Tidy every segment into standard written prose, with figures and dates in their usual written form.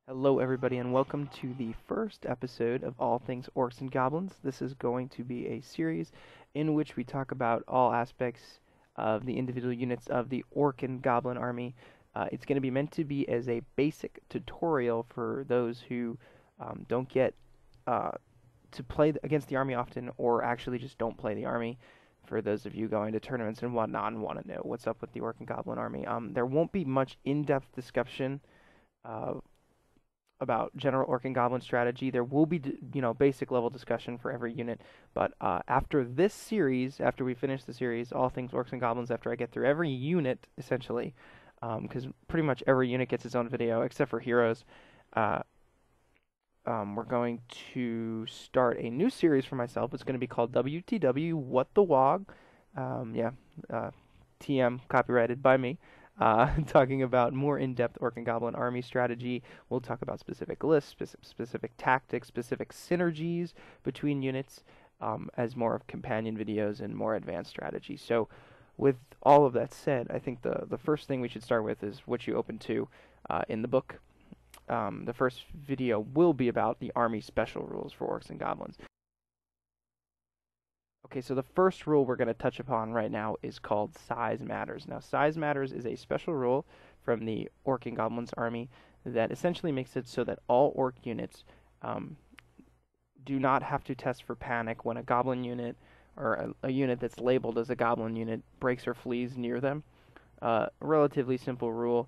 Hello everybody and welcome to the first episode of All Things Orcs and Goblins. This is going to be a series in which we talk about all aspects of the individual units of the Orc and Goblin army. It's going to be meant to be as a basic tutorial for those who don't get to play against the army often, or actually just don't play the army. For those of you going to tournaments and whatnot and want to know what's up with the Orc and Goblin army. There won't be much in-depth discussion about general Orc and Goblin strategy. There will be, basic level discussion for every unit. But after this series, after we finish the series, All Things Orcs and Goblins, after I get through every unit, essentially, because pretty much every unit gets its own video, except for heroes, we're going to start a new series for myself. It's going to be called WTW What the Wog. TM, copyrighted by me. Talking about more in-depth Orc and Goblin army strategy. We'll talk about specific lists, specific tactics, specific synergies between units, as more of companion videos and more advanced strategy. So with all of that said, I think the first thing we should start with is what you open to in the book. The first video will be about the army special rules for Orcs and Goblins. Okay, so the first rule we're going to touch upon right now is called Size Matters. Now, Size Matters is a special rule from the Orc and Goblins army that essentially makes it so that all Orc units do not have to test for panic when a Goblin unit or a unit that's labeled as a Goblin unit breaks or flees near them. Relatively simple rule.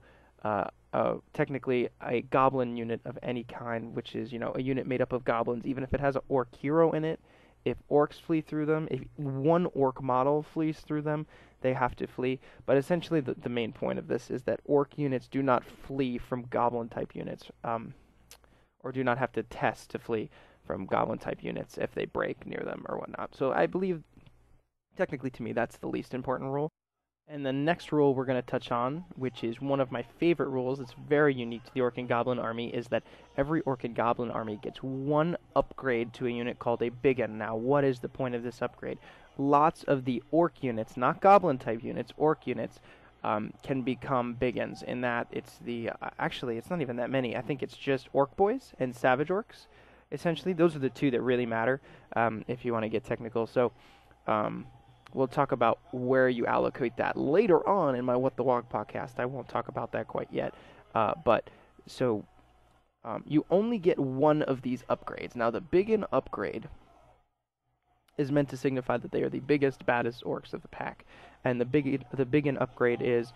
Technically, a Goblin unit of any kind, which is, a unit made up of Goblins, even if it has an Orc hero in it, if Orcs flee through them, if one Orc model flees through them, they have to flee. But essentially, the main point of this is that Orc units do not flee from Goblin-type units, or do not have to test to flee from Goblin-type units if they break near them or whatnot. So I believe, technically to me, that's the least important rule. And the next rule we're going to touch on, which is one of my favorite rules, it's very unique to the Orc and Goblin army, is that every Orc and Goblin army gets one upgrade to a unit called a Big N. Now, what is the point of this upgrade? Lots of the Orc units, not Goblin-type units, Orc units, can become Big Ns, in that it's actually, it's not even that many. I think it's just Orc Boys and Savage Orcs, essentially. Those are the two that really matter, if you want to get technical. So, we'll talk about where you allocate that later on in my What the Wog podcast. I won't talk about that quite yet. You only get one of these upgrades. Now, the Big N upgrade is meant to signify that they are the biggest, baddest orcs of the pack. And the Big N upgrade is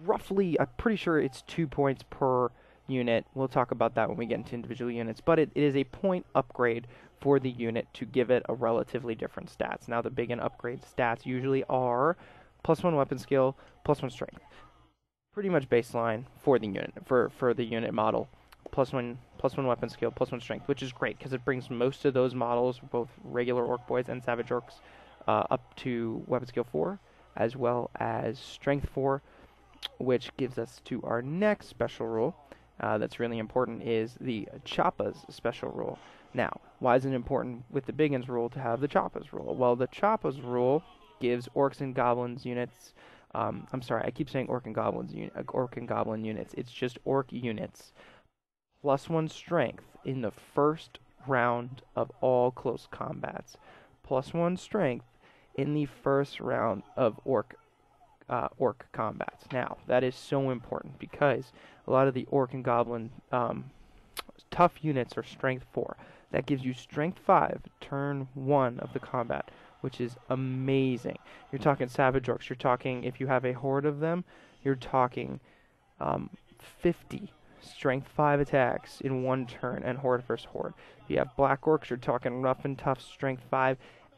roughly, I'm pretty sure it's 2 points per unit. We'll talk about that when we get into individual units. But it is a point upgrade for the unit to give it a relatively different stats. Now, the Big N upgrade stats usually are +1 weapon skill, +1 strength. Pretty much baseline for the unit, for the unit model. +1 weapon skill, +1 strength, which is great because it brings most of those models, both regular Orc Boys and Savage Orcs, up to weapon skill 4, as well as strength 4, which gives us to our next special rule. That's really important, is the Choppa's special rule. Now, why is it important with the Big N's rule to have the Choppa's rule? Well, the Choppa's rule gives Orcs and Goblins units, I'm sorry, I keep saying Orc and Goblins Orc and Goblin units. It's just Orc units, +1 strength in the first round of all close combats. +1 strength in the first round of Orc combats. Now, that is so important because a lot of the Orc and Goblin tough units are strength 4. That gives you strength 5, turn 1 of the combat, which is amazing. You're talking Savage Orcs. You're talking, if you have a horde of them, you're talking 50 strength 5 attacks in one turn, and horde versus horde. If you have Black Orcs, you're talking rough and tough, strength 5,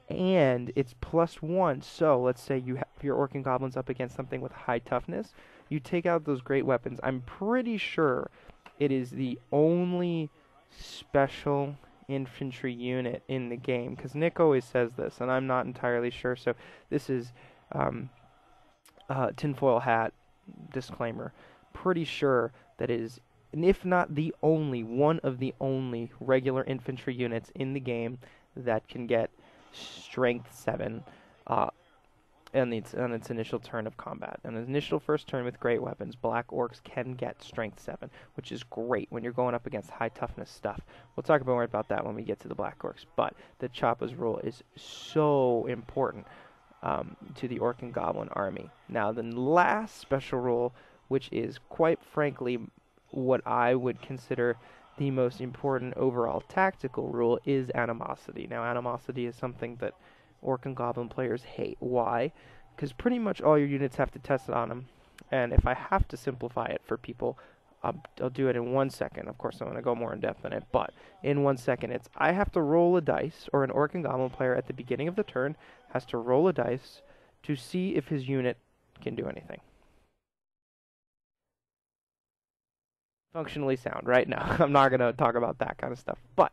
and it's +1. So let's say you have your Orc and Goblins up against something with high toughness. You take out those great weapons. I'm pretty sure it is the only special infantry unit in the game, because Nick always says this, and I'm not entirely sure. So this is tinfoil hat disclaimer. Pretty sure that is, and if not the only, one of the only regular infantry units in the game that can get strength 7 on its initial turn of combat. On its initial first turn with great weapons, black orcs can get strength 7, which is great when you're going up against high toughness stuff. We'll talk more about that when we get to the black orcs, but the Choppa's rule is so important to the orc and goblin army. Now, the last special rule, which is quite frankly what I would consider the most important overall tactical rule, is animosity. Now, animosity is something that orc and goblin players hate. Why? Because pretty much all your units have to test it on them. And if I have to simplify it for people, I'll do it in 1 second. Of course, I'm going to go more in depth on it, but in 1 second, it's I have to roll a dice, or an orc and goblin player at the beginning of the turn has to roll a dice to see if his unit can do anything. Functionally sound, right? No, I'm not going to talk about that kind of stuff, but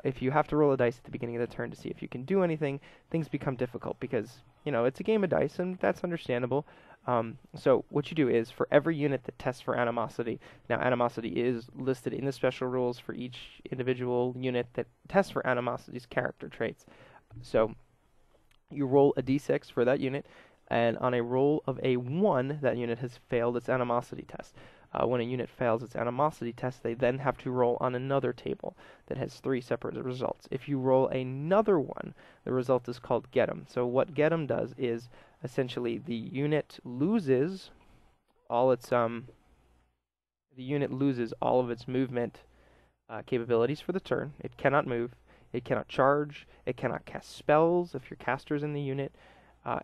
if you have to roll a dice at the beginning of the turn to see if you can do anything, things become difficult because, you know, it's a game of dice, and that's understandable. So what you do is, for every unit that tests for animosity, now animosity is listed in the special rules for each individual unit that tests for animosity's character traits. So you roll a d6 for that unit, and on a roll of a 1, that unit has failed its animosity test. When a unit fails its animosity test, they then have to roll on another table that has 3 separate results. If you roll another one, the result is called get 'em. So what get 'em does is, essentially, the unit loses all its all of its movement capabilities for the turn. It cannot move, it cannot charge, it cannot cast spells if your caster's in the unit.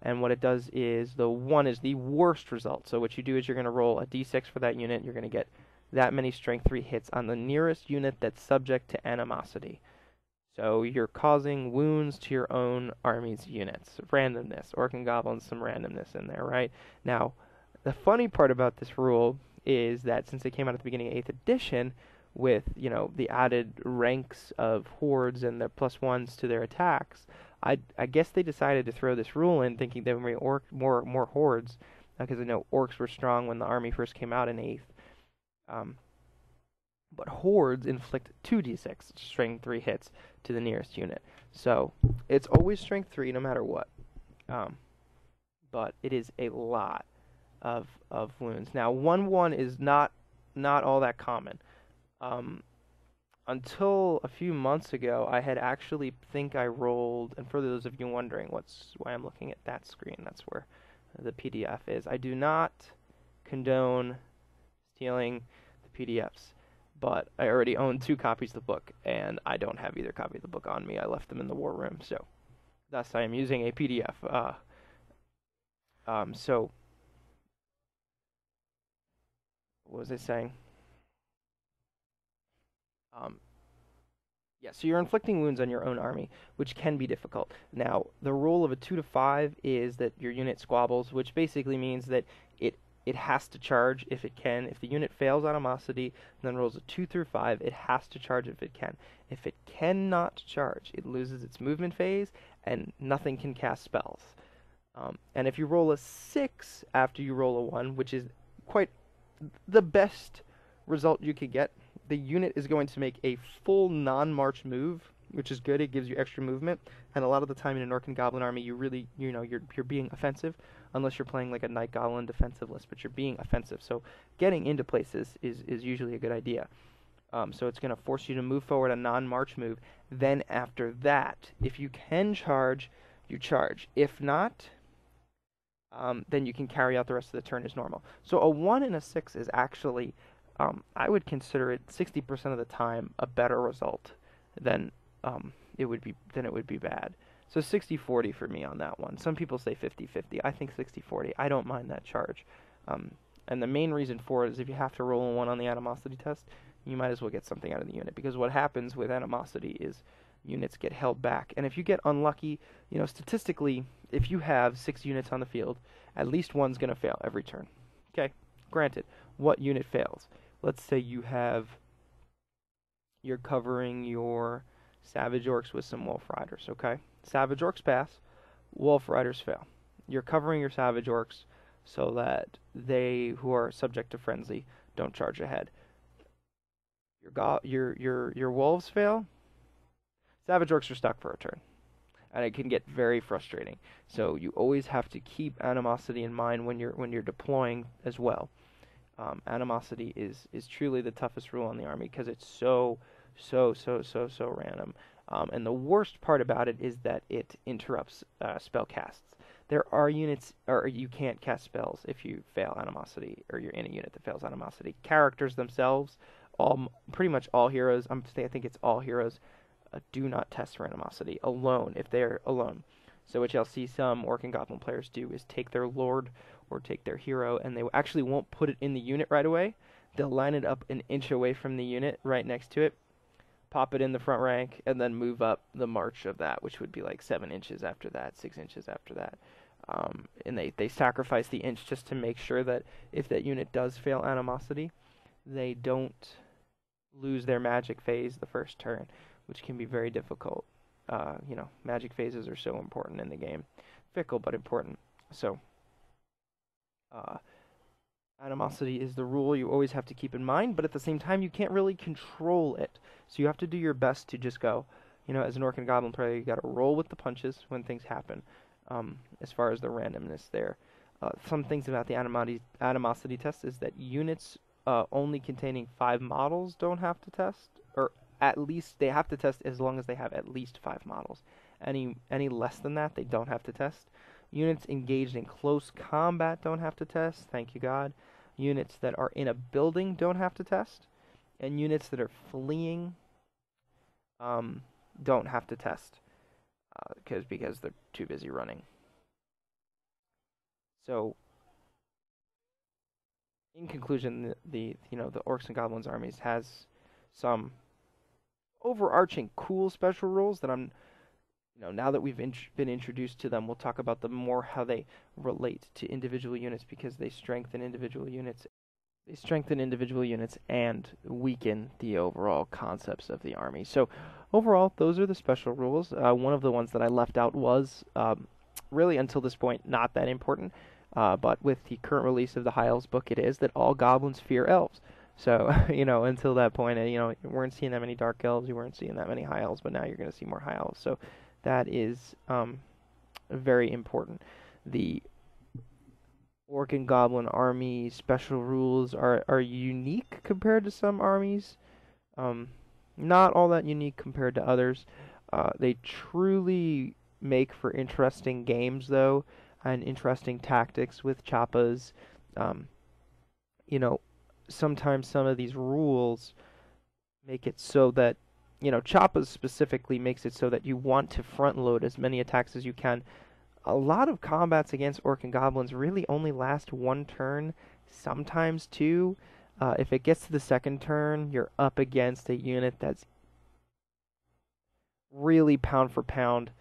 And what it does is, the 1 is the worst result. So what you do is you're going to roll a d6 for that unit. You're going to get that many strength 3 hits on the nearest unit that's subject to animosity. So you're causing wounds to your own army's units. Randomness. Orc and Goblins, some randomness in there, right? Now, the funny part about this rule is that since it came out at the beginning of 8th edition, with, you know, the added ranks of hordes and the +1s to their attacks, I guess they decided to throw this rule in, thinking there would be more hordes, because I know orcs were strong when the army first came out in 8th. But hordes inflict 2d6 strength 3 hits to the nearest unit. So it's always strength 3 no matter what. But it is a lot of wounds. Now 1/1 is not all that common. Until a few months ago, I had actually I rolled, and for those of you wondering why I'm looking at that screen, that's where the PDF is. I do not condone stealing the PDFs, but I already own 2 copies of the book, and I don't have either copy of the book on me. I left them in the war room, so thus I am using a PDF. So what was I saying? Yeah, so you're inflicting wounds on your own army, which can be difficult. Now, the rule of a 2 to 5 is that your unit squabbles, which basically means that it has to charge if it can. If the unit fails animosity and then rolls a 2 through 5, it has to charge if it can. If it cannot charge, it loses its movement phase, and nothing can cast spells. And if you roll a 6 after you roll a 1, which is quite the best result you could get, the unit is going to make a full non-march move, which is good. It gives you extra movement, and a lot of the time in an Orc and Goblin army, you really, you're being offensive, unless you're playing like a Knight Goblin defensive list, but you're being offensive. So getting into places is usually a good idea. So it's going to force you to move forward a non-march move. Then after that, if you can charge, you charge. If not, then you can carry out the rest of the turn as normal. So a 1 and a 6 is actually, I would consider it 60% of the time a better result than it would be bad. So 60-40 for me on that one. Some people say 50-50. I think 60-40. I don't mind that charge. And the main reason for it is if you have to roll a 1 on the animosity test, you might as well get something out of the unit. Because what happens with animosity is units get held back. And if you get unlucky, statistically, if you have 6 units on the field, at least one's going to fail every turn. Okay? Granted, what unit fails? Let's say you're covering your Savage Orcs with some Wolf Riders, okay? Savage Orcs pass, Wolf Riders fail. You're covering your Savage Orcs so that they, who are subject to frenzy, don't charge ahead. Your Wolves fail, Savage Orcs are stuck for a turn. and it can get very frustrating. So you always have to keep animosity in mind when you're deploying as well. Animosity is truly the toughest rule in the army because it's so random. And the worst part about it is that it interrupts spell casts. There are units, or you can't cast spells if you fail animosity, or you're in a unit that fails animosity. Characters themselves, pretty much all heroes, I think it's all heroes, do not test for animosity alone if they're alone. So what you'll see some Orc and Goblin players do is take their lord or take their hero, and they actually won't put it in the unit right away. They'll line it up an inch away from the unit right next to it, pop it in the front rank, and then move up the march of that, which would be like 7 inches after that, 6 inches after that. And they sacrifice the inch just to make sure that if that unit does fail animosity, they don't lose their magic phase the first turn, which can be very difficult. Magic phases are so important in the game. Fickle, but important. So, animosity is the rule you always have to keep in mind, but at the same time, you can't really control it. So you have to do your best to just go, as an Orc and Goblin player, you got to roll with the punches when things happen, as far as the randomness there. Some things about the animosity test is that units only containing 5 models don't have to test, or at least they have to test as long as they have at least 5 models. Any less than that, they don't have to test. Units engaged in close combat don't have to test, thank you God. Units that are in a building don't have to test. And units that are fleeing don't have to test because they're too busy running. So, in conclusion, the Orcs and Goblins armies has some overarching cool special rules that now that we've been introduced to them, we'll talk about them more, how they relate to individual units, because they strengthen individual units. They strengthen individual units and weaken the overall concepts of the army. So overall, those are the special rules. One of the ones that I left out was, really until this point, not that important. But with the current release of the High Elves book, it is that all goblins fear elves. So, until that point, you weren't seeing that many Dark Elves, you weren't seeing that many High Elves, but now you're going to see more High Elves. So that is very important. The Orc and Goblin army special rules are unique compared to some armies. Not all that unique compared to others. They truly make for interesting games, though, and interesting tactics with chappas. Sometimes some of these rules make it so that, chappas specifically makes it so that you want to front load as many attacks as you can. A lot of combats against Orc and Goblins really only last 1 turn, sometimes 2. If it gets to the 2nd turn, you're up against a unit that's really pound for pound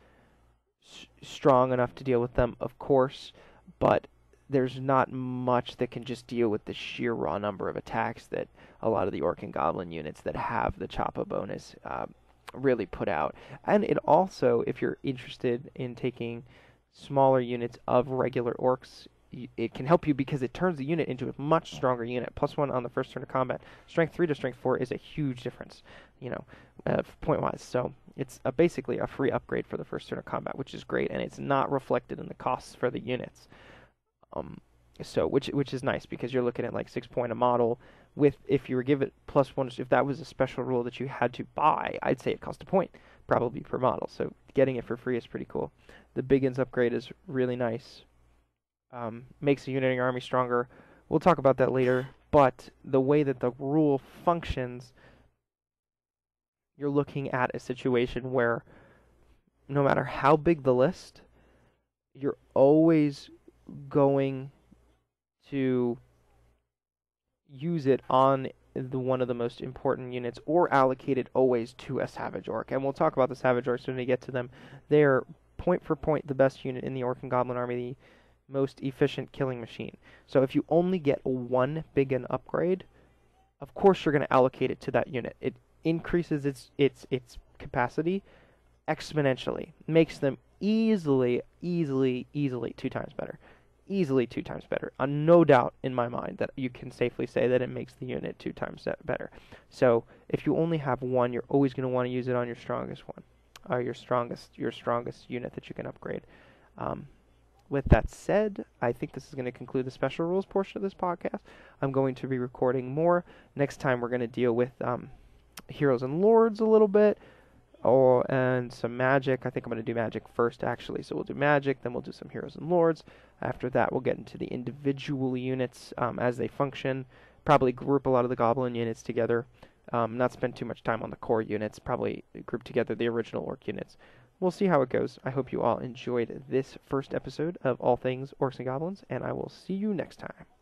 strong enough to deal with them, of course, but there's not much that can just deal with the sheer raw number of attacks that a lot of the Orc and Goblin units that have the Choppa bonus really put out. And it also, if you're interested in taking smaller units of regular Orcs, it can help you because it turns the unit into a much stronger unit. +1 on the first turn of combat. Strength 3 to Strength 4 is a huge difference, point-wise. So it's basically a free upgrade for the first turn of combat, which is great, and it's not reflected in the costs for the units. Which is nice because you're looking at like 6 point a model. If you were given +1, if that was a special rule that you had to buy, I'd say it cost a point probably per model. So getting it for free is pretty cool. The Biggins upgrade is really nice. Makes the unit in your army stronger. We'll talk about that later. But the way that the rule functions, you're looking at a situation where no matter how big the list, you're always going to use it on one of the most important units, or allocate it always to a Savage Orc. And we'll talk about the Savage Orcs when we get to them. They're point for point the best unit in the Orc and Goblin army, the most efficient killing machine. So if you only get 1 Biggin upgrade, of course you're going to allocate it to that unit. It increases its capacity exponentially, makes them easily 2 times better. Easily 2 times better. No doubt in my mind that you can safely say that it makes the unit 2 times better. So if you only have 1, you're always going to want to use it on your strongest one. are your strongest unit that you can upgrade. With that said, I think this is going to conclude the special rules portion of this podcast. I'm going to be recording more. Next time we're going to deal with heroes and lords a little bit, and some magic. I think I'm going to do magic first, actually. So we'll do magic, then we'll do some heroes and lords. After that, we'll get into the individual units as they function. Probably group a lot of the goblin units together. Not spend too much time on the core units. Probably group together the original orc units. We'll see how it goes. I hope you all enjoyed this first episode of All Things Orcs and Goblins, and I will see you next time.